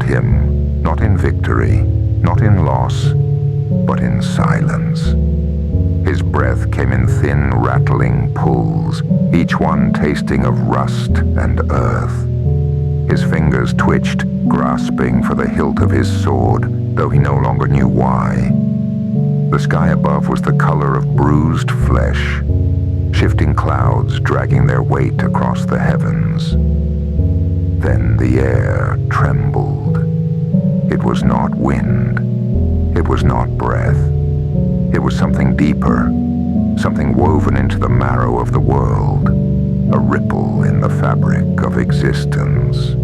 him, not in victory, not in loss, but in silence. His breath came in thin, rattling pulls, each one tasting of rust and earth. His fingers twitched, grasping for the hilt of his sword, though he no longer knew why. The sky above was the color of bruised flesh, shifting clouds dragging their weight across the heavens. Then the air trembled. It was not wind. It was not breath. It was something deeper, something woven into the marrow of the world, a ripple in the fabric of existence,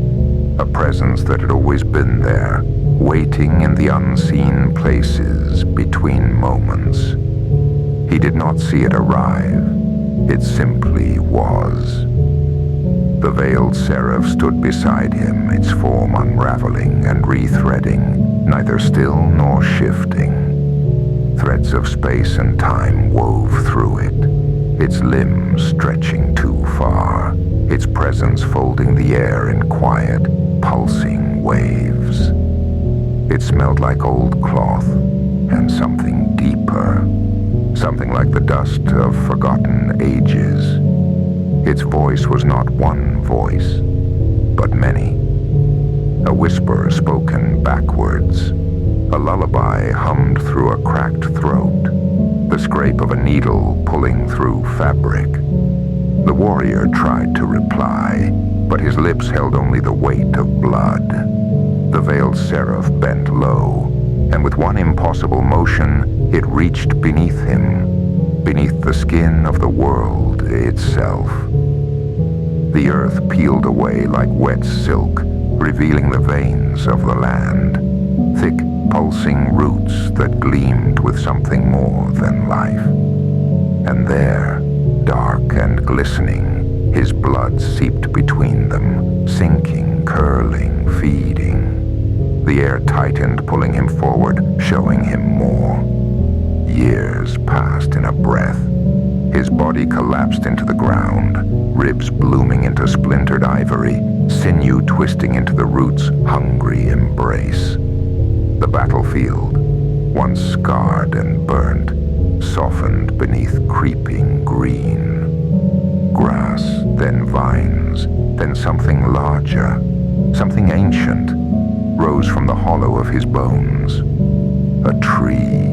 a presence that had always been there, waiting in the unseen places between moments. He did not see it arrive. It simply was. The Veiled Seraph stood beside him, its form unraveling and rethreading, neither still nor shifting. Threads of space and time wove through it, its limbs stretching too far, its presence folding the air in quiet, pulsing waves. It smelled like old cloth and something deeper, something like the dust of forgotten ages. Its voice was not one voice, but many. A whisper spoken backwards, a lullaby hummed through a cracked throat, the scrape of a needle pulling through fabric. The warrior tried to reply, but his lips held only the weight of blood. The Veiled Seraph bent low, and with one impossible motion, it reached beneath him, beneath the skin of the world itself. The earth peeled away like wet silk, revealing the veins of the land, thick, pulsing roots that gleamed with something more than life. And there, dark and glistening, his blood seeped between them, sinking, curling, feeding. The air tightened, pulling him forward, showing him more. Years passed in a breath. His body collapsed into the ground, ribs blooming into splintered ivory, sinew twisting into the root's hungry embrace. The battlefield, once scarred and burnt, softened beneath creeping green. Grass, then vines, then something larger, something ancient, rose from the hollow of his bones. A tree.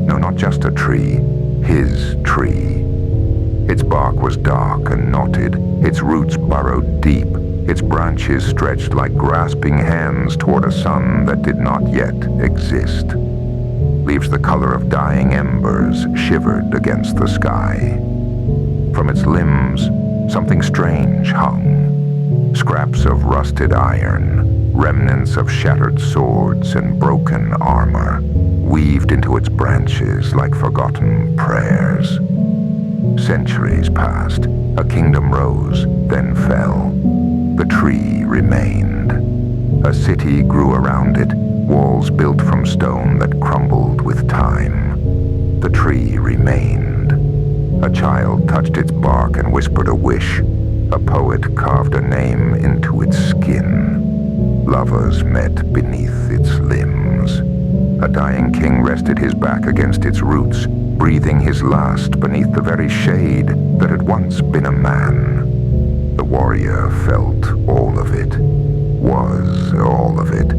No, not just a tree, his tree. Its bark was dark and knotted, its roots burrowed deep, its branches stretched like grasping hands toward a sun that did not yet exist. Leaves the color of dying embers shivered against the sky. From its limbs, something strange hung. Scraps of rusted iron, remnants of shattered swords and broken armor, weaved into its branches like forgotten prayers. Centuries passed, a kingdom rose, then fell. The tree remained. A city grew around it, walls built from stone that crumbled with time. The tree remained. A child touched its bark and whispered a wish. A poet carved a name into its skin. Lovers met beneath its limbs. A dying king rested his back against its roots, breathing his last beneath the very shade that had once been a man. The warrior felt all of it, was all of it.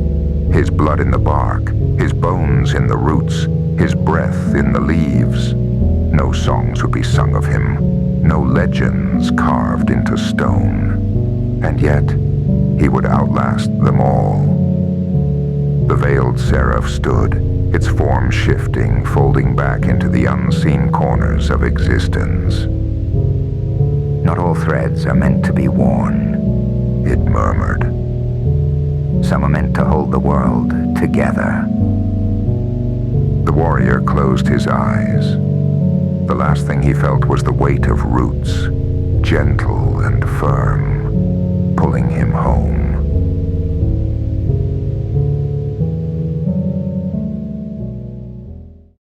His blood in the bark, his bones in the roots, his breath in the leaves. No songs would be sung of him, no legends carved into stone. And yet, he would outlast them all. The Veiled Seraph stood, its form shifting, folding back into the unseen corners of existence. Not all threads are meant to be worn, it murmured. Some are meant to hold the world together. The warrior closed his eyes. The last thing he felt was the weight of roots, gentle and firm, pulling him home.